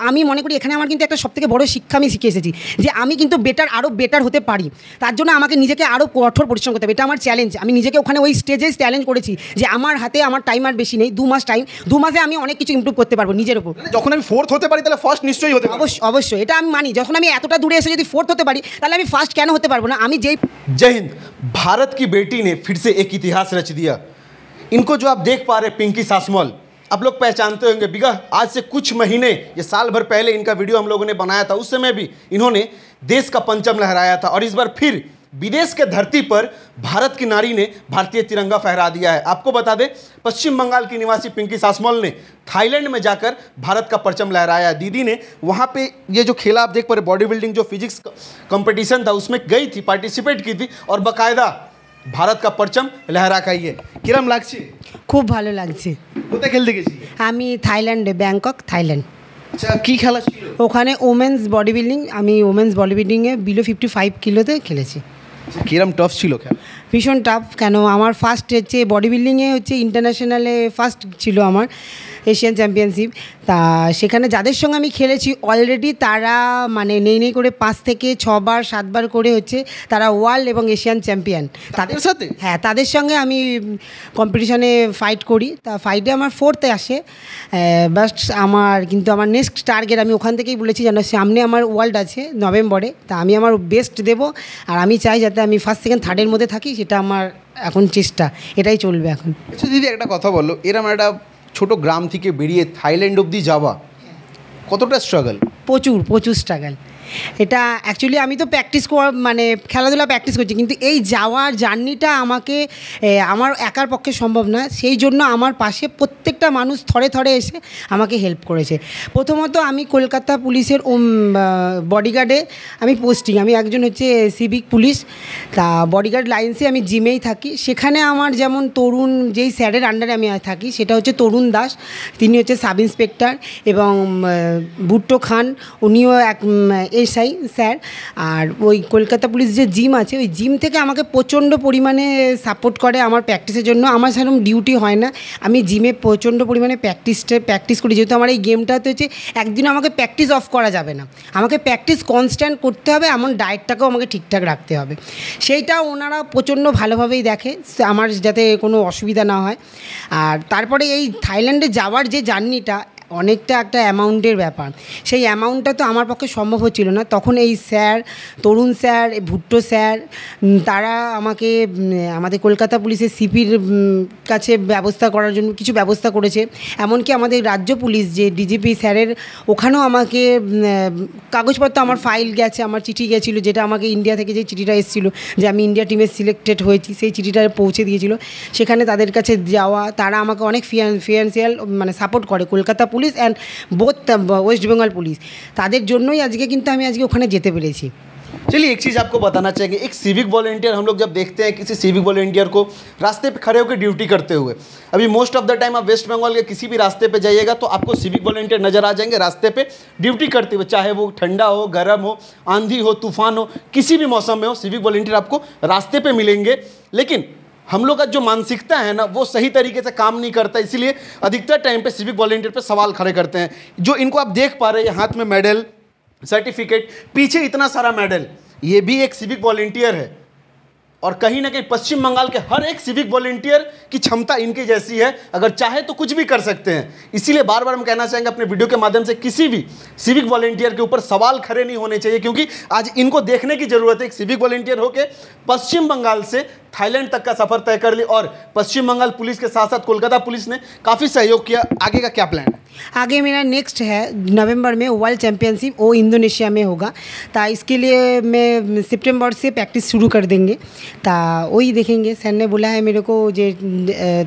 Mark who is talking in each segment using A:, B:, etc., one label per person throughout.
A: আমি মনে করি এখানে আমার কিন্তু একটা সবথেকে বড় শিক্ষা আমি শিখে এসেছি যে আমি কিন্তু আরও বেটার হতে পারি। তার জন্য আমাকে নিজেকে আরও কঠোর পরিশ্রম করতে হবে, এটা আমার চ্যালেঞ্জ। আমি নিজেকে ওখানে ওই স্টেজে চ্যালেঞ্জ করেছি যে আমার হাতে আমার টাইম আর বেশি নেই, 2 মাস টাইম, 2 মাসে আমি অনেক কিছু ইমপ্রুভ করতে পারবো নিজের উপর।
B: যখন আমি ফোর্থ হতে পারি তাহলে ফার্স্ট নিশ্চয়ই হতে পারি।
A: অবশ্যই এটা আমি মানি। যখন আমি এতটা দূরে এসে যদি ফোর্থ হতে পারি তাহলে আমি ফার্স্ট কেন হতে পারবো না? আমি যেই
B: जय हिंद। भारत की बेटी ने फिर से एक इतिहास रच दिया। इनको जो आप देख पा रहे पिंकी सासमोल, आप लोग पहचानते होंगे बिगा। आज से कुछ महीने ये साल भर पहले इनका वीडियो हम लोगों ने बनाया था, उस समय भी इन्होंने देश का परचम लहराया था। और इस बार फिर विदेश के धरती पर भारत की नारी ने भारतीय तिरंगा फहरा दिया है। आपको बता दें, पश्चिम बंगाल की निवासी पिंकी सासमोल ने थाईलैंड में जाकर भारत का परचम लहराया। दीदी ने वहाँ पे ये जो खेला आप देख पा रहे बॉडी बिल्डिंग जो फिजिक्स कंपटीशन था उसमें गई थी, पार्टिसिपेट की थी और बाकायदा भारत का परचम लहरा का ही है। किरम लागছে?
A: খুব ভালো লাগছে।
B: কোথায় খেলতে গেছি?
A: আমি থাইল্যান্ডে, ব্যাংকক, থাইল্যান্ড।
B: আচ্ছা, কি খেলা ছিল
A: ওখানে? Women's body building. আমি ওমেন্স বডি বিল্ডিংয়ে বিলো 55 কিলোতে খেলেছি।
B: কিরম টাফ ছিল খেলা?
A: ভীষণ টাফ। কেন, আমার ফার্স্ট হচ্ছে বডি বিল্ডিংয়ে হচ্ছে ইন্টারন্যাশনালে ফার্স্ট ছিল আমার এশিয়ান চ্যাম্পিয়নশিপ। তা সেখানে যাদের সঙ্গে আমি খেলেছি অলরেডি তারা মানে নেই করে 5 থেকে 6 বার 7 বার করে হচ্ছে তারা ওয়ার্ল্ড এবং এশিয়ান চ্যাম্পিয়ন।
B: তাদের সাথে?
A: হ্যাঁ, তাদের সঙ্গে আমি কম্পিটিশনে ফাইট করি। তা ফাইটে আমার 4th আসে। বাট আমার নেক্সট টার্গেট, আমি ওখান থেকেই বলেছি যেন সামনে আমার ওয়ার্ল্ড আছে নভেম্বরে, তা আমি আমার বেস্ট দেব। আর আমি চাই যাতে আমি 1st, 2nd, 3rd মধ্যে থাকি, সেটা আমার এখন চেষ্টা, এটাই চলবে এখন।
B: আচ্ছা দিদি, একটা কথা বলো, এরম একটা ছোট গ্রাম থেকে বেরিয়ে থাইল্যান্ড অবধি যাওয়া কতটা স্ট্রাগল?
A: প্রচুর স্ট্রাগল। এটা অ্যাকচুয়ালি আমি তো মানে খেলাধুলা প্র্যাকটিস করছি, কিন্তু এই যাওয়ার জার্নিটা আমার একার পক্ষে সম্ভব না। সেই জন্য আমার পাশে প্রত্যেকটা মানুষ থরে থরে এসে আমাকে হেল্প করেছে। প্রথমত আমি কলকাতা পুলিশের বডিগার্ডে আমি পোস্টিং, আমি একজন হচ্ছে সিভিক পুলিশ। তা বডিগার্ড লাইন্সে আমি জিমেই থাকি। সেখানে আমার যেমন তরুণ, যেই স্যারের আন্ডারে আমি থাকি সেটা হচ্ছে তরুণ দাস, তিনি হচ্ছে সাব ইন্সপেক্টর, এবং ভুট্টো খান, উনিও এক এসআই স্যার। আর ওই কলকাতা পুলিশ যে জিম আছে, ওই জিম থেকে আমাকে প্রচণ্ড পরিমাণে সাপোর্ট করে আমার প্র্যাকটিসের জন্য। আমার সেরকম ডিউটি হয় না, আমি জিমে প্রচণ্ড পরিমাণে প্র্যাকটিস করি, যেহেতু আমার এই গেমটাতে হচ্ছে একদিনও আমাকে প্র্যাকটিস অফ করা যাবে না, আমাকে প্র্যাকটিস কনস্ট্যান্ট করতে হবে, এমন ডায়েটটাকেও আমাকে ঠিকঠাক রাখতে হবে। সেইটা ওনারা প্রচণ্ড ভালোভাবেই দেখে আমার, যাতে কোনো অসুবিধা না হয়। আর তারপরে এই থাইল্যান্ডে যাওয়ার যে জার্নিটা অনেকটা একটা অ্যামাউন্টের ব্যাপার, সেই অ্যামাউন্টটা তো আমার পক্ষে সম্ভব হচ্ছিল না। তখন এই স্যার, তরুণ স্যার, ভুট্টো স্যার, তারা আমাকে আমাদের কলকাতা পুলিশের সিপির কাছে ব্যবস্থা করার জন্য কিছু ব্যবস্থা করেছে। এমনকি আমাদের রাজ্য পুলিশ যে ডিজিপি স্যারের, ওখানেও আমাকে কাগজপত্র, আমার ফাইল গেছে, আমার চিঠি গেছিলো, যেটা আমাকে ইন্ডিয়া থেকে যে চিঠিটা এসেছিলো যে আমি ইন্ডিয়া টিমে সিলেক্টেড হয়েছি, সেই চিঠিটা পৌঁছে দিয়েছিল। সেখানে তাদের কাছে যাওয়া, তারা আমাকে অনেক ফিনান্সিয়াল মানে সাপোর্ট করে, Kolkata police and both West Bengal police, তাদের জন্যই আজকে কিন্তু আমি আজকে ওখানে যেতে পেরেছি।
B: चलिए, एक चीज़ आपको बताना चाहेंगे, एक सिविक वॉलंटियर हम लोग जब देखते हैं किसी सिविक वॉलंटियर को रास्ते पे खड़े होकर ड्यूटी करते हुए, अभी मोस्ट ऑफ द टाइम आप वेस्ट बंगाल के किसी भी रास्ते पे जाइएगा तो आपको सिविक वॉलंटियर नज़र आ जाएंगे रास्ते पे ड्यूटी करते हुए, चाहे वो ठंडा हो, गर्म हो, आंधी हो, तूफान हो, किसी भी मौसम में हो, सिविक वॉलंटियर आपको रास्ते पर मिलेंगे। लेकिन हम लोग का जो मानसिकता है ना, वो सही तरीके से काम नहीं करता, इसीलिए अधिकतर टाइम पे सिविक वॉलंटियर पे सवाल खड़े करते हैं। जो इनको आप देख पा रहे हैं, हाथ में मेडल, सर्टिफिकेट, पीछे इतना सारा मेडल, ये भी एक सिविक वॉलंटियर है। और कहीं ना कहीं पश्चिम बंगाल के हर एक सिविक वॉलंटियर की क्षमता इनके जैसी है, अगर चाहे तो कुछ भी कर सकते हैं। इसीलिए बार बार हम कहना चाहेंगे अपने वीडियो के माध्यम से, किसी भी सिविक वॉलंटियर के ऊपर सवाल खड़े नहीं होने चाहिए, क्योंकि आज इनको देखने की ज़रूरत है। एक सिविक वॉलंटियर होकर पश्चिम बंगाल से थाईलैंड तक का सफ़र तय कर ली, और पश्चिम बंगाल पुलिस के साथ साथ कोलकाता पुलिस ने काफ़ी सहयोग किया। आगे का क्या प्लान है?
A: आगे मेरा नेक्स्ट है नवंबर में वर्ल्ड चैम्पियनशिप, वो इंडोनेशिया में होगा। ता इसके लिए मैं सितंबर से प्रैक्टिस शुरू कर देंगे। ता वही देखेंगे, सर ने बोला है मेरे को जे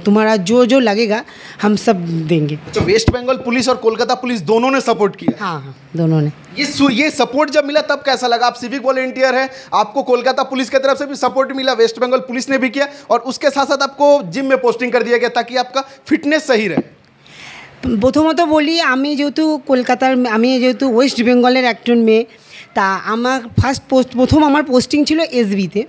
A: तुम्हारा जो जो लगेगा हम सब देंगे।
B: अच्छा, वेस्ट बंगाल पुलिस और कोलकाता पुलिस दोनों ने सपोर्ट किया?
A: हाँ, दोनों ने।
B: ये सपोर्ट जब मिला तब कैसा लगा? आप सिविक वॉलंटियर है, आपको कोलकाता पुलिस की तरफ से भी सपोर्ट मिला, वेस्ट बंगाल पुलिस ने भी किया, और उसके साथ साथ आपको जिम में पोस्टिंग कर दिया गया ताकि आपका फिटनेस सही रहे।
A: প্রথমত বলি, আমি যেহেতু ওয়েস্ট বেঙ্গলের একজন মেয়ে, তা আমার প্রথম আমার পোস্টিং ছিল এসবিতে।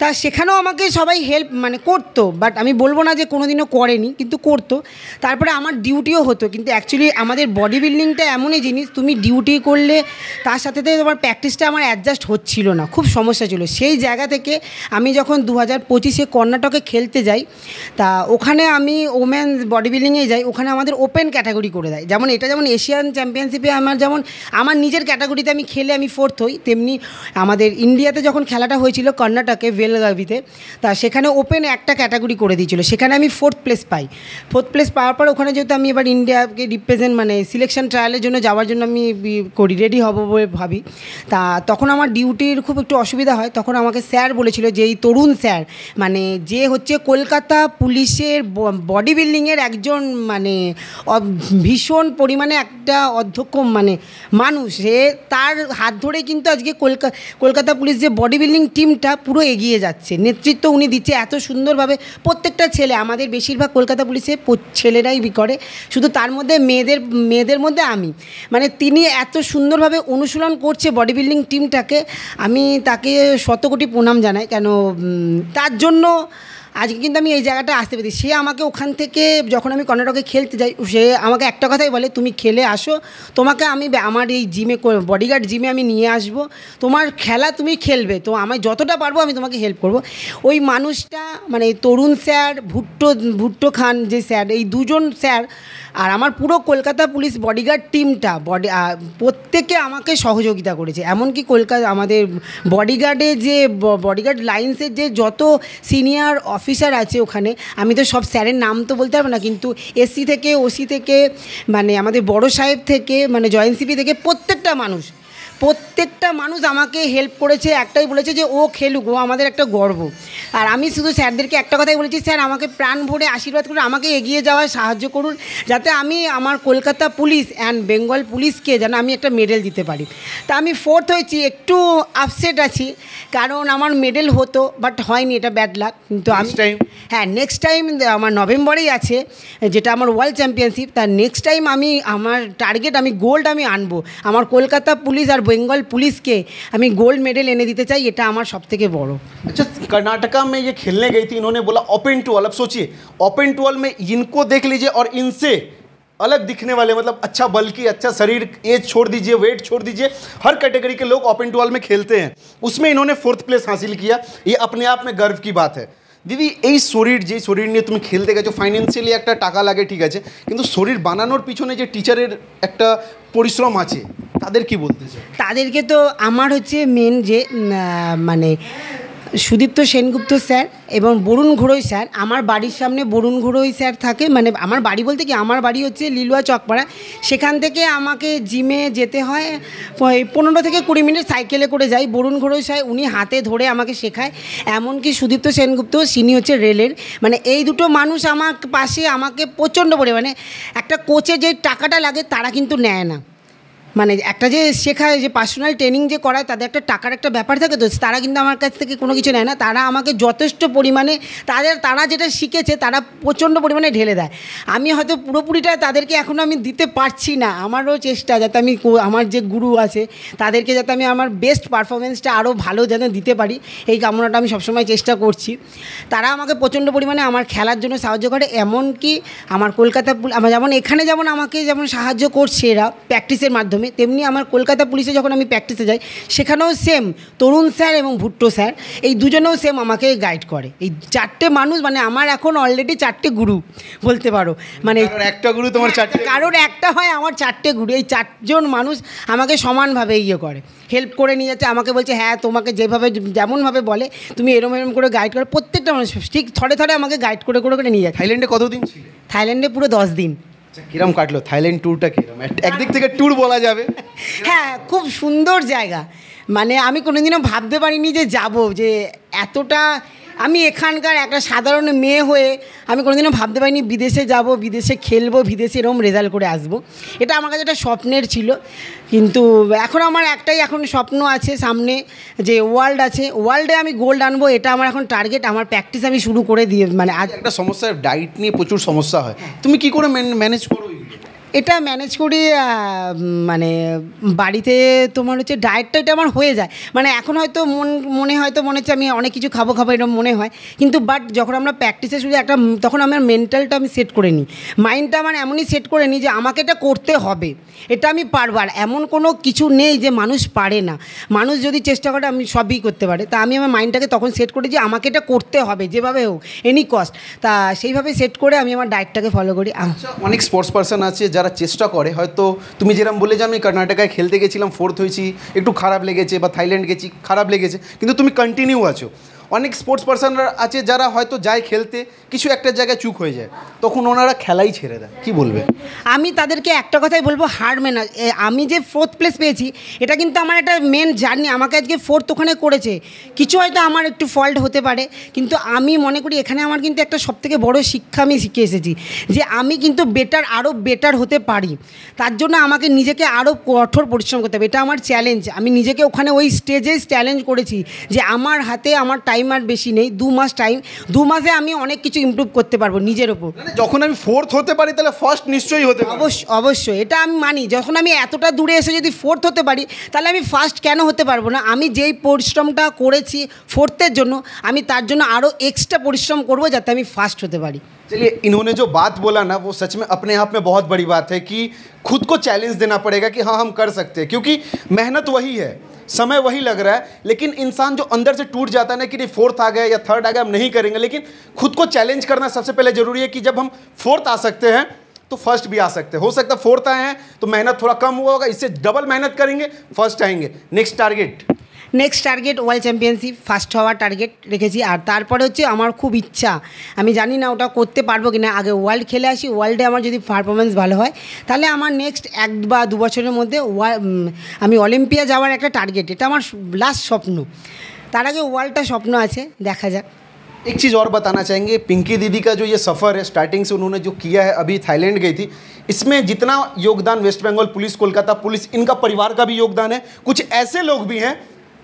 A: তা সেখানেও আমাকে সবাই হেল্প মানে করতো, বাট আমি বলবো না যে কোনোদিনও করেনি, কিন্তু করতো। তারপরে আমার ডিউটিও হতো, কিন্তু অ্যাকচুয়ালি আমাদের বডি বিল্ডিংটা এমনই জিনিস, তুমি ডিউটি করলে তার সাথে সাথে তোমার প্র্যাকটিসটা আমার অ্যাডজাস্ট হচ্ছিল না, খুব সমস্যা ছিল। সেই জায়গা থেকে আমি যখন 2025-এ কর্ণাটকে খেলতে যাই, তা ওখানে আমি ওমেন্স বডি বিল্ডিংয়ে যাই, ওখানে আমাদের ওপেন ক্যাটাগরি করে দেয়। যেমন এটা যেমন এশিয়ান চ্যাম্পিয়নশিপে যেমন আমার নিজের ক্যাটাগরিতে আমি খেলে আমি 4th হই, তেমনি আমাদের ইন্ডিয়াতে যখন খেলাটা হয়েছিল কর্ণাটকে বেলগাভিতে, তা সেখানে ওপেন একটা ক্যাটাগরি করে দিয়েছিল, সেখানে আমি 4th প্লেস পাই। 4th প্লেস পাওয়ার পর ওখানে যেহেতু আমি এবার ইন্ডিয়াকে রিপ্রেজেন্ট মানে সিলেকশন ট্রায়ালের জন্য যাওয়ার জন্য আমি করি, রেডি হব বলে ভাবি। তা তখন আমার ডিউটির খুব একটু অসুবিধা হয়, তখন আমাকে স্যার বলেছিল যে এই তরুণ স্যার মানে যে হচ্ছে কলকাতা পুলিশের বডি বিল্ডিংয়ের একজন মানে ভীষণ পরিমাণে একটা অধ্যক্ষ মানে মানুষ, সে তার হাত ধরে কিন্তু আজকে কলকাতা পুলিশ যে বডি বিল্ডিং টিমটা পুরো এগিয়ে যাচ্ছে, নেতৃত্ব উনি দিচ্ছে এত সুন্দরভাবে। প্রত্যেকটা ছেলে আমাদের বেশিরভাগ কলকাতা পুলিশে ছেলেরাই করে, শুধু তার মধ্যে মেয়েদের মধ্যে আমি মানে তিনি এত সুন্দরভাবে অনুশীলন করছে বডি বিল্ডিং টিমটাকে, আমি তাকে শতকোটি প্রণাম জানাই। কেন তার জন্য আজকে কিন্তু আমি এই জায়গাটা আসতে পেরেছি। সে আমাকে ওখান থেকে যখন আমি কর্ণাটকে খেলতে যাই, সে আমাকে একটা কথাই বলে, তুমি খেলে আসো, তোমাকে আমি আমার এই জিমে বডিগার্ড জিমে আমি নিয়ে আসবো, তোমার খেলা তুমি খেলবে, তো আমি যতটা পারবো আমি তোমাকে হেল্প করব। ওই মানুষটা মানে তরুণ স্যার, ভুট্টো খান যে স্যার, এই দুজন স্যার আর আমার পুরো কলকাতা পুলিশ বডিগার্ড টিমটা প্রত্যেকে আমাকে সহযোগিতা করেছে। এমনকি আমাদের বডিগার্ডে যে বডিগার্ড লাইন্সের যে যত সিনিয়র অফিসার আছে ওখানে, আমি তো সব স্যারের নাম তো বলতে পারবো না, কিন্তু এসসি থেকে ওসি থেকে মানে আমাদের বড় সাহেব থেকে মানে জয়েন্ট সিপি থেকে প্রত্যেকটা মানুষ আমাকে হেল্প করেছে। একটাই বলেছে যে ও খেলুক, ও আমাদের একটা গর্ব। আর আমি শুধু স্যারদেরকে একটা কথাই বলেছি, স্যার আমাকে প্রাণ ভরে আশীর্বাদ করুন, আমাকে এগিয়ে যাওয়ার সাহায্য করুন, যাতে আমি আমার কলকাতা পুলিশ অ্যান্ড বেঙ্গল পুলিশকে যেন আমি একটা মেডেল দিতে পারি। তা আমি 4th হয়েছি, একটু আপসেট আছি, কারণ আমার মেডেল হতো বাট হয়নি, এটা ব্যাড লাক। কিন্তু আমি হ্যাঁ নেক্সট টাইম আমার নভেম্বরেই আছে, যেটা আমার ওয়ার্ল্ড চ্যাম্পিয়নশিপ, তার নেক্সট টাইম আমার টার্গেট আমি গোল্ড আমি আনবো, আমার কলকাতা পুলিশ আর बेंगल पुलिस के हमें गोल्ड मेडल लेने दीते चाहिए, এটা আমার সবথেকে বড়।
B: अच्छा, कर्नाटका में ये खेलने गई थी, इन्होंने बोला ओपन टूअल। अब सोचिए ओपन टूअल में इनको देख लीजिए और इनसे अलग दिखने वाले, मतलब अच्छा बल्कि अच्छा शरीर, एज छोड़ दीजिए, वेट छोड़ दीजिए, हर कैटेगरी के लोग ओपन टूअल में खेलते हैं, उसमें इन्होंने 4th प्लेस हासिल किया। ये अपने आप में गर्व की बात है। দিদি এই শরীর নিয়ে তুমি খেলতে গেছো, ফাইন্যান্সিয়ালি একটা টাকা লাগে ঠিক আছে, কিন্তু শরীর বানানোর পিছনে যে টিচারের একটা পরিশ্রম আছে, তাদের কি বলতে চাই?
A: তাদেরকে তো আমার হচ্ছে মেন যে মানে সুদীপ্ত সেনগুপ্ত স্যার এবং বরুণ ঘোড়ই স্যার, আমার বাড়ির সামনে বরুণ ঘোড়ই স্যার থাকে, মানে আমার বাড়ি বলতে কি আমার বাড়ি হচ্ছে লিলুয়া চকপাড়া, সেখান থেকে আমাকে জিমে যেতে হয় 15 থেকে 20 মিনিট সাইকেলে করে যাই। বরুণ ঘোড়ই স্যার উনি হাতে ধরে আমাকে শেখায়, এমনকি সুদীপ্ত সেনগুপ্ত তিনি হচ্ছে রেলের, মানে এই দুটো মানুষ আমার পাশে আমাকে প্রচণ্ড পরিমাণে, একটা কোচের যে টাকাটা লাগে তারা কিন্তু নেয় না, মানে একটা যে শেখায় যে পার্সোনাল ট্রেনিং যে করায় তাদের একটা টাকার একটা ব্যাপার থাকে, তো তারা কিন্তু আমার কাছ থেকে কোনো কিছু নেয় না, তারা আমাকে যথেষ্ট পরিমাণে তারা যেটা শিখেছে তারা প্রচণ্ড পরিমাণে ঢেলে দেয়। আমি হয়তো পুরোপুরিটা তাদেরকে এখনও আমি দিতে পারছি না, আমারও চেষ্টা যাতে আমি আমার যে গুরু আছে তাদেরকে যাতে আমি আমার বেস্ট পারফরমেন্সটা আরও ভালো যাতে দিতে পারি, এই কামনাটা আমি সবসময় চেষ্টা করছি। তারা আমাকে প্রচণ্ড পরিমাণে আমার খেলার জন্য সাহায্য করে, এমনকি আমার কলকাতা যেমন এখানে যেমন আমাকে যেমন সাহায্য করছে এরা প্র্যাকটিসের মাধ্যমে, তেমনি আমার কলকাতা পুলিশে যখন আমি প্র্যাকটিসে যাই সেখানেও সেম তরুণ স্যার এবং ভুট্টো স্যার এই দুজনেও সেম আমাকে গাইড করে। এই 4টে মানুষ মানে আমার এখন অলরেডি 4টে গুরু বলতে পারো, মানে
B: একটা গুরু তোমার 4টে,
A: কারোর একটা হয় আমার 4টে গুরু, এই 4জন মানুষ আমাকে সমানভাবে করে হেল্প করে নিয়ে যাচ্ছে, আমাকে বলছে হ্যাঁ তোমাকে যেমনভাবে বলে তুমি এরম করে গাইড করো, প্রত্যেকটা মানুষ ঠিক থরে আমাকে গাইড করে নিয়ে যাচ্ছে।
B: থাইল্যান্ডে কতদিন ছিল?
A: থাইল্যান্ডে পুরো 10 দিন।
B: কিরম কাটলো থাইল্যান্ড ট্যুরটা? কিরম একদিক থেকে ট্যুর বলা যাবে?
A: হ্যাঁ খুব সুন্দর জায়গা, মানে আমি কোনোদিনও ভাবতে পারিনি যে যাব, যে এতটা আমি এখানকার একটা সাধারণ মেয়ে হয়ে আমি কোনোদিনও ভাবতে পারিনি বিদেশে যাব, বিদেশে খেলবো, বিদেশে এরকম রেজাল্ট করে আসবো, এটা আমার কাছে একটা স্বপ্নের ছিল। কিন্তু এখন আমার একটাই এখন স্বপ্ন আছে সামনে, যে ওয়ার্ল্ড আছে, ওয়ার্ল্ডে আমি গোল্ড আনবো, এটা আমার এখন টার্গেট। আমার প্র্যাকটিস আমি শুরু করে দিয়ে, মানে আজ
B: একটা সমস্যা, ডায়েট নিয়ে প্রচুর সমস্যা হয়, তুমি কি করে ম্যানেজ করো?
A: এটা ম্যানেজ করি মানে বাড়িতে তোমার হচ্ছে ডায়েটটা এটা আমার হয়ে যায়, মানে এখন হয়তো মনে হচ্ছে আমি অনেক কিছু খাবো এরকম মনে হয়, কিন্তু বাট যখন আমরা প্র্যাকটিসে শুধু একটা তখন আমার মেন্টালটা আমি সেট করে নিই, মাইন্ডটা আমার এমনই সেট করে নিই যে আমাকে এটা করতে হবে, এটা আমি পারবো। আর এমন কোনো কিছু নেই যে মানুষ পারে না, মানুষ যদি চেষ্টা করে আমি সবই করতে পারে। তা আমি আমার মাইন্ডটাকে তখন সেট করি যে আমাকে এটা করতে হবে যেভাবে হোক, এনি কস্ট। তা সেইভাবে সেট করে আমি আমার ডায়েটটাকে ফলো করি।
B: অনেক স্পোর্টস পার্সন আছে যারা চেষ্টা করে, হয়তো তুমি যেরকম বলে যে আমি কর্ণাটকায় খেলতে গেছিলাম, 4th হয়েছি, একটু খারাপ লেগেছে, বা থাইল্যান্ড গেছি খারাপ লেগেছে, কিন্তু তুমি কন্টিনিউ আছো। অনেক স্পোর্টস পার্সনরা আছে যারা হয়তো যায় খেলতে, কিছু একটা জায়গায় চুক হয়ে যায়, তখন ওনারা খেলাই ছেড়ে দেয়, কি বলবে?
A: আমি তাদেরকে একটা কথাই বলবো, হারবে না। আমি যে 4th প্লেস পেয়েছি এটা কিন্তু আমার একটা মেন জার্নি, আমাকে আজকে 4th ওখানে করেছে, কিছু হয়তো আমার একটু ফল্ট হতে পারে, কিন্তু আমি মনে করি এখানে আমার কিন্তু একটা সবথেকে বড় শিক্ষা আমি শিখে এসেছি যে আমি কিন্তু আরও বেটার হতে পারি। তার জন্য আমাকে নিজেকে আরও কঠোর পরিশ্রম করতে হবে, এটা আমার চ্যালেঞ্জ। আমি নিজেকে ওখানে ওই স্টেজে চ্যালেঞ্জ করেছি যে আমার হাতে আমার টাইম আর বেশি নেই, 2 মাস টাইম, 2 মাসে আমি অনেক কিছু ইমপ্রুভ করতে পারবো নিজের ওপর।
B: যখন আমি 4th হতে পারি তাহলে ফার্স্ট নিশ্চয়ই হতে পারি।
A: অবশ্যই এটা আমি মানি, যখন আমি এতটা দূরে এসে যদি 4th হতে পারি তাহলে আমি ফার্স্ট কেন হতে পারবো না? আমি যেই পরিশ্রমটা করেছি 4th-এর জন্য, আমি তার জন্য আরও এক্সট্রা পরিশ্রম করবো যাতে আমি ফার্স্ট হতে পারি।
B: चलिए, इन्होंने जो बात बोला ना वो सच में अपने आप में बहुत बड़ी बात है कि खुद को चैलेंज देना पड़ेगा कि हाँ हम कर सकते हैं, क्योंकि मेहनत वही है, समय वही लग रहा है, लेकिन इंसान जो अंदर से टूट जाता है ना कि नहीं 4th आ गया या 3rd आ गया हम नहीं करेंगे, लेकिन खुद को चैलेंज करना सबसे पहले ज़रूरी है कि जब हम 4th आ सकते हैं तो फर्स्ट भी आ सकते हैं। हो सकता है 4th आए हैं तो मेहनत थोड़ा कम हुआ होगा, इससे डबल मेहनत करेंगे, फर्स्ट आएंगे। Next target world championship first হওয়ার টার্গেট রেখেছি। আর তারপরে হচ্ছে আমার খুব ইচ্ছা, আমি জানি না ওটা করতে পারবো কি না, আগে ওয়ার্ল্ড খেলে আসি, ওয়ার্ল্ডে আমার যদি পারফরমেন্স ভালো হয় তাহলে আমার নেক্সট 1 বা 2 বছরের মধ্যে আমি অলিম্পিয়া যাওয়ার একটা টার্গেট, এটা আমার লাস্ট স্বপ্ন। তার আগে ওয়ার্ল্ডটা স্বপ্ন আছে, দেখা যাক। एक चीज़ और बताना चाहेंगे, पिंकी दीदी का जो ये सफ़र है स्टार्टिंग से उन्होंने जो किया है, अभी थाईलैंड गई थी, इसमें जितना योगदान West Bengal police, Kolkata police, इनका परिवार का भी योगदान है। कुछ ऐसे लोग भी हैं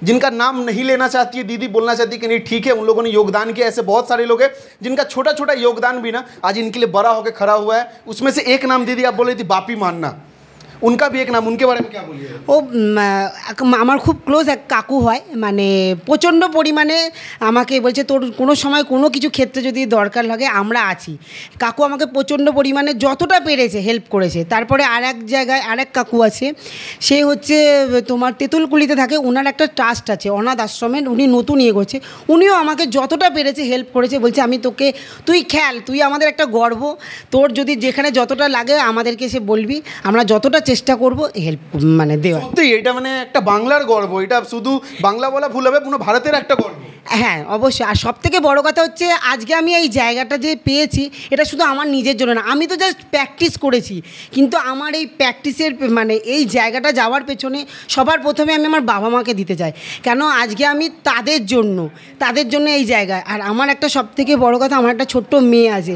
B: जिनका नाम नहीं लेना चाहती है दीदी, बोलना चाहती है कि नहीं ठीक है उन लोगों ने योगदान किया। ऐसे बहुत सारे लोग हैं जिनका छोटा छोटा योगदान भी ना आज इनके लिए बड़ा होकर खड़ा हुआ है। उसमें से एक नाम दीदी आप बोल रही थी, बापी मानना, उनका भी एक नाम, उनके बारे में क्या बोलिए?
A: ও আমার খুব ক্লোজ এক কাকু হয়, মানে প্রচণ্ড পরিমাণে আমাকে বলছে তোর কোনো সময় কোনো কিছু ক্ষেত্রে যদি দরকার লাগে আমরা আছি। কাকু আমাকে প্রচণ্ড পরিমাণে যতটা পেরেছে হেল্প করেছে। তারপরে আরেক জায়গায় আরেক কাকু আছে, সে হচ্ছে তোমার তেঁতুলকুলিতে থাকে, ওনার একটা ট্রাস্ট আছে অনাথ আশ্রমের, উনি নতুন ইয়ে করছে, উনিও আমাকে যতটা পেরেছে হেল্প করেছে, বলছে আমি তোকে, তুই খেল, তুই আমাদের একটা গর্ব, তোর যদি যেখানে যতটা লাগে আমাদেরকে সে বলবি, আমরা যতটা চেষ্টা করব হেল্প মানে দেওয়া।
B: সত্যি এটা মানে একটা বাংলার গর্ব, এটা শুধু বাংলা বলা ভুল হবে, পুরো ভারতের একটা গর্ব।
A: হ্যাঁ অবশ্যই। আর সবথেকে বড় কথা হচ্ছে আজকে আমি এই জায়গাটা যে পেয়েছি এটা শুধু আমার নিজের জন্য না, আমি তো জাস্ট প্র্যাকটিস করেছি, কিন্তু আমার এই প্র্যাকটিসের মানে এই জায়গাটা যাওয়ার পেছনে সবার প্রথমে আমি আমার বাবা মাকে দিতে চাই, কেন আজকে আমি তাদের জন্য এই জায়গায়। আর আমার একটা সবথেকে বড় কথা, আমার একটা ছোট্ট মেয়ে আছে,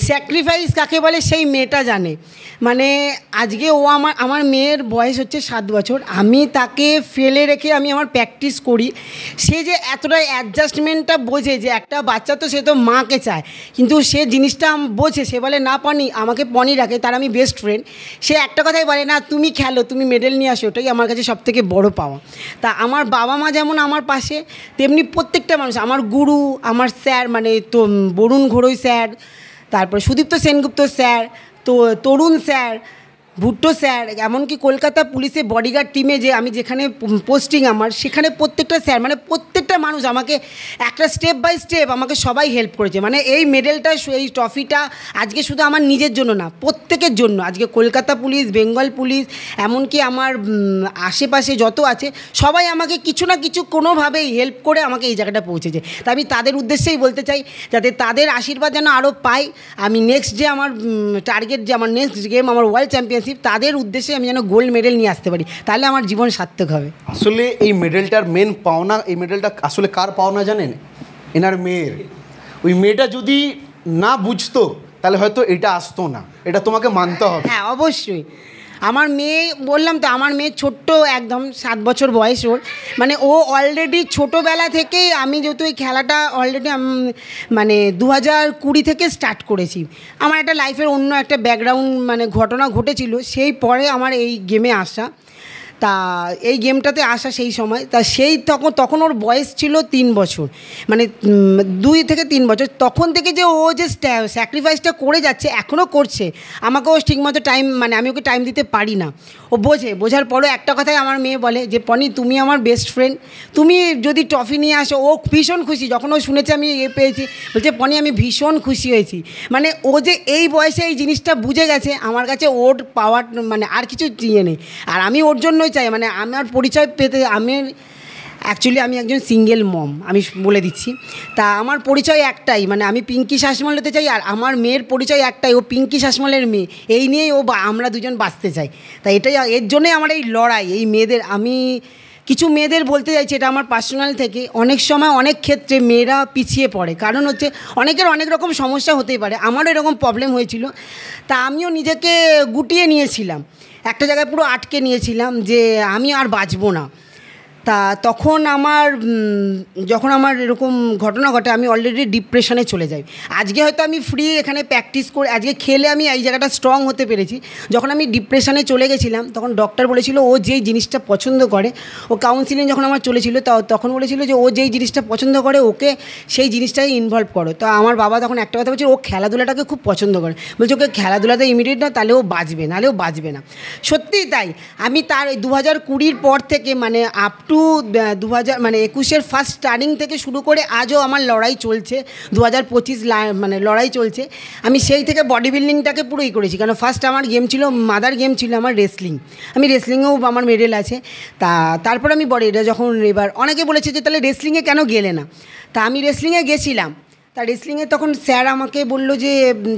A: স্যাক্রিফাইস কাকে বলে সেই মেয়েটা জানে। মানে আজকে ও আমার মেয়ের বয়স হচ্ছে 7 বছর, আমি তাকে ফেলে রেখে আমি আমার প্র্যাকটিস করি, সে যে এতটা অ্যাডজাস্টমেন্টটা বোঝে যে একটা বাচ্চা তো সে তো মাকে চায়, কিন্তু সে জিনিসটা বোঝে, সে বলে না পানি আমাকে পনি রাখে, তার আমি বেস্ট ফ্রেন্ড, সে একটা কথাই বলে না তুমি খেলো, তুমি মেডেল নিয়ে আসো, ওটাই আমার কাছে সবথেকে বড় পাওয়া। তা আমার বাবা মা যেমন আমার পাশে, তেমনি প্রত্যেকটা মানুষ, আমার গুরু, আমার স্যার, মানে তো বরুণ ঘোড়ই স্যার, তারপরে সুদীপ্ত সেনগুপ্ত স্যার, তো তরুণ স্যার, ভুট্টো স্যার, এমনকি কলকাতা পুলিশের বডিগার্ড টিমে যে আমি যেখানে পোস্টিং আমার, সেখানে প্রত্যেকটা স্যার, মানে প্রত্যেকটা মানুষ আমাকে একটা স্টেপ বাই স্টেপ আমাকে সবাই হেল্প করেছে। মানে এই মেডেলটা, এই ট্রফিটা আজকে শুধু আমার নিজের জন্য না, প্রত্যেকের জন্য। আজকে কলকাতা পুলিশ, বেঙ্গল পুলিশ, এমনকি আমার আশেপাশে যত আছে সবাই আমাকে কিছু না কিছু কোনোভাবেই হেল্প করে আমাকে এই জায়গাটা পৌঁছেছে। তা আমি তাদের উদ্দেশ্যেই বলতে চাই, যাতে তাদের আশীর্বাদ যেন আরও পাই, আমি নেক্সট যে আমার টার্গেট, যে আমার নেক্সট গেম আমার ওয়ার্ল্ড চ্যাম্পিয়নশিপ, তাদের উদ্দেশ্যে আমি যেন গোল্ড মেডেল নিয়ে আসতে পারি, তাহলে আমার জীবন সার্থক হবে।
B: আসলে এই মেডেলটার মেন পাওনা, এই মেডেলটা আসলে কার পাওনা জানেন? এনার মেয়ের। ওই মেয়েটা যদি না বুঝতো তাহলে হয়তো এটা আসতো না, এটা তোমাকে মানতে হবে।
A: হ্যাঁ অবশ্যই। আমার মেয়ে বললাম তো, আমার মেয়ে ছোট্ট একদম 7 বছর বয়স ওর, মানে ও অলরেডি ছোটোবেলা থেকেই, আমি যেহেতু এই খেলাটা অলরেডি মানে 2020 থেকে স্টার্ট করেছি। আমার একটা লাইফের অন্য একটা ব্যাকগ্রাউন্ড মানে ঘটনা ঘটেছিল, সেই পরে আমার এই গেমে আসা। তা এই গেমটাতে আসা সেই সময়, তা সেই তখন ওর বয়স ছিল 3 বছর, মানে 2 থেকে 3 বছর। তখন থেকে যে ও যে স্যাক্রিফাইসটা করে যাচ্ছে, এখনও করছে, আমাকেও ঠিকমতো টাইম, মানে আমি ওকে টাইম দিতে পারি না। ও বোঝার পরেও একটা কথাই আমার মেয়ে বলে যে পনি তুমি আমার বেস্ট ফ্রেন্ড, তুমি যদি ট্রফি নিয়ে আসো। ও ভীষণ খুশি যখন ও শুনেছে আমি পেয়েছি, বলছে পনি আমি ভীষণ খুশি হয়েছি। মানে ও যে এই বয়সে এই জিনিসটা বুঝে গেছে, আমার কাছে ওর পাওয়ার মানে আর কিছু ইয়ে নেই। আর আমি ওর জন্যই চাই, মানে আমার পরিচয় পেতে, আমি অ্যাকচুয়ালি আমি একজন সিঙ্গেল মম, আমি বলে দিচ্ছি। তা আমার পরিচয় একটাই, মানে আমি পিঙ্কি শাসমল হতে চাই, আর আমার মেয়ের পরিচয় একটাই, ও পিঙ্কি শাসমলের মেয়ে। এই নিয়েই আমরা দুজন বাঁচতে চাই। তাই এটাই, এর জন্যই আমার এই লড়াই। এই মেয়েদের, আমি কিছু মেয়েদের বলতে চাইছি, এটা আমার পার্সোনাল থেকে, অনেক সময় অনেক ক্ষেত্রে মেয়েরা পিছিয়ে পড়ে। কারণ হচ্ছে অনেকের অনেক রকম সমস্যা হতেই পারে, আমারও এরকম প্রবলেম হয়েছিল। তা আমিও নিজেকে গুটিয়ে নিয়েছিলাম, একটা জায়গায় পুরো আটকে নিয়েছিলাম যে আমি আর বাঁচবো না। তা তখন যখন আমার এরকম ঘটনা ঘটে, আমি অলরেডি ডিপ্রেশনে চলে যাই। আজকে হয়তো আমি ফ্রি এখানে প্র্যাকটিস করে, আজকে খেলে আমি এই জায়গাটা স্ট্রং হতে পেরেছি। যখন আমি ডিপ্রেশনে চলে গেছিলাম, তখন ডক্টর বলেছিল ও যেই জিনিসটা পছন্দ করে, ও কাউন্সিলিং যখন আমার চলেছিল, তখন বলেছিল যে ও যেই জিনিসটা পছন্দ করে ওকে সেই জিনিসটাই ইনভলভ করো। তো আমার বাবা তখন একটা কথা বলছে, ও খেলাধুলাটাকে খুব পছন্দ করে, বলছে ওকে খেলাধুলাতে ইমিডিয়েট না, তাহলে ও বাঁচবে, নাহলে ও বাঁচবে না। সত্যিই তাই। আমি তার 2020 পর থেকে, মানে আপ টু 2021 ফার্স্ট স্টার্টিং থেকে শুরু করে আজও আমার লড়াই চলছে, 2025 মানে লড়াই চলছে। আমি সেই থেকে বডি বিল্ডিংটাকে পুরোই করেছি, কারণ ফার্স্ট আমার গেম ছিল, মাদার গেম ছিল আমার রেসলিং। আমি রেসলিংয়েও আমার মেডেল আছে। তারপর আমি যখন এবার অনেকে বলেছে যে তাহলে রেসলিংয়ে কেন গেলে না, তা আমি রেসলিংয়ে গেছিলাম। তা রেসলিংয়ে তখন স্যার আমাকে বললো যে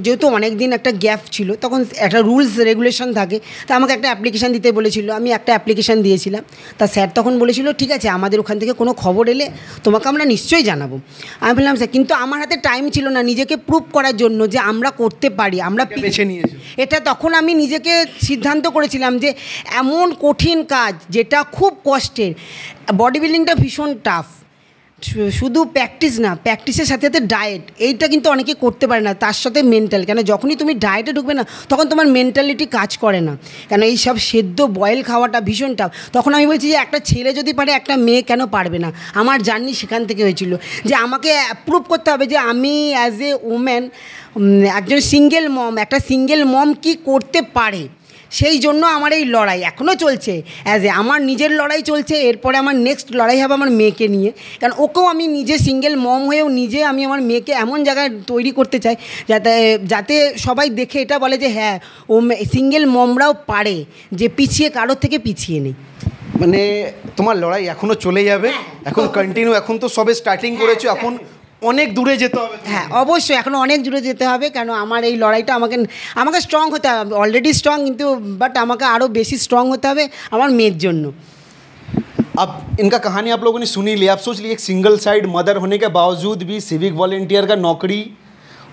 A: যেহেতু অনেক দিন একটা গ্যাপ ছিল, তখন একটা রুলস রেগুলেশন থাকে, তা আমাকে একটা অ্যাপ্লিকেশান দিতে বলেছিল। আমি একটা অ্যাপ্লিকেশান দিয়েছিলাম। তা স্যার তখন বলেছিল ঠিক আছে, আমাদের ওখান থেকে কোনো খবর এলে তোমাকে আমরা নিশ্চয়ই জানাবো। আমি বললাম স্যার, কিন্তু আমার হাতে টাইম ছিল না নিজেকে প্রুভ করার জন্য যে আমরা করতে পারি, আমরা
B: বেছে নিয়েছি।
A: এটা তখন আমি নিজেকে সিদ্ধান্ত করেছিলাম যে এমন কঠিন কাজ যেটা খুব কষ্টের, বডি বিল্ডিংটা ভীষণ টাফ, শুধু প্র্যাকটিস না, প্র্যাকটিসের সাথে সাথে ডায়েট, এইটা কিন্তু অনেকে করতে পারে না, তার সাথে মেন্টাল। কেন যখনই তুমি ডায়েটে ঢুকবে না, তখন তোমার মেন্টালিটি কাজ করে না, কেন এই সব সেদ্ধ বয়েল খাওয়াটা ভীষণ টাফ। তখন আমি বলছি যে একটা ছেলে যদি পারে, একটা মেয়ে কেন পারবে না। আমার জার্নি সেখান থেকে হয়েছিল যে আমাকে প্রুভ করতে হবে যে আমি অ্যাজ এ ওম্যান, একজন সিঙ্গেল মম, একটা সিঙ্গেল মম কি করতে পারে। সেই জন্য আমার এই লড়াই এখনও চলছে, আমার নিজের লড়াই চলছে। এরপরে আমার নেক্সট লড়াই হবে আমার মেয়েকে নিয়ে, কারণ ওকেও আমি নিজে সিঙ্গেল মম হয়েও নিজে আমি আমার মেয়েকে এমন জায়গায় তৈরি করতে চাই যাতে সবাই দেখে এটা বলে যে হ্যাঁ, ও সিঙ্গেল মমরাও পারে, যে পিছিয়ে কারোর থেকে পিছিয়ে নেই।
B: মানে তোমার লড়াই এখনো চলে যাবে, এখন কন্টিনিউ, এখন তো সবে স্টার্টিং করেছো, এখন অনেক দূরে যেতে হবে।
A: হ্যাঁ অবশ্যই, এখনও অনেক দূরে যেতে হবে, কেন আমার এই লড়াইটা আমাকে স্ট্রং হতে হবে। অলরেডি স্ট্রং, কিন্তু বাট আমাকে আরও বেশি স্ট্রং হতে হবে আমার মেয়ের জন্য।
B: अब इनका कहानी आप लोगों ने सुनी ली। आप सोच लीजिए, एक सिंगल साइड मदर होने के बावजूद भी सिविक वॉलेंटियर का नौकरी,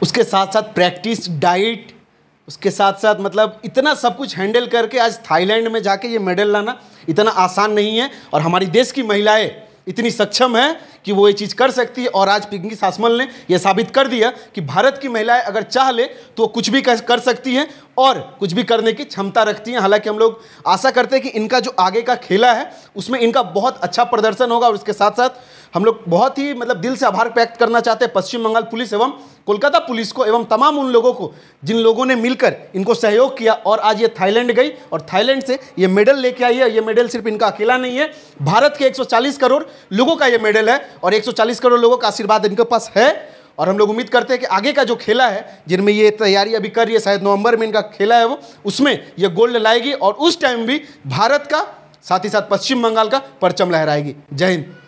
B: उसके साथ साथ प्रैक्टिस, डाइट, उसके साथ साथ मतलब इतना सब कुछ हैंडल करके आज थाईलैंड में जाके ये मेडल लाना इतना आसान नहीं है। और हमारी देश की महिलाएं इतनी सक्षम है कि वो ये चीज़ कर सकती है। और आज पिंकी शासमल ने यह साबित कर दिया कि भारत की महिलाएं अगर चाह ले तो वो कुछ भी कर सकती हैं और कुछ भी करने की क्षमता रखती हैं। हालांकि हम लोग आशा करते हैं कि इनका जो आगे का खेला है उसमें इनका बहुत अच्छा प्रदर्शन होगा। और उसके साथ साथ हम लोग बहुत ही मतलब दिल से आभार व्यक्त करना चाहते हैं पश्चिम बंगाल पुलिस एवं कोलकाता पुलिस को, एवं तमाम उन लोगों को जिन लोगों ने मिलकर इनको सहयोग किया और आज ये थाईलैंड गई और थाईलैंड से ये मेडल लेके आई है। ये मेडल सिर्फ इनका अकेला नहीं है, भारत के 140 करोड़ लोगों का ये मेडल है और 140 करोड़ लोगों का आशीर्वाद इनके पास है। और हम लोग उम्मीद करते हैं कि आगे का जो खेला है, जिनमें ये तैयारी अभी कर रही है, शायद नवंबर में इनका खेला है वो, उसमें ये गोल्ड लाएगी और उस टाइम भी भारत का साथ ही साथ पश्चिम बंगाल का परचम लहराएगी। जय हिंद।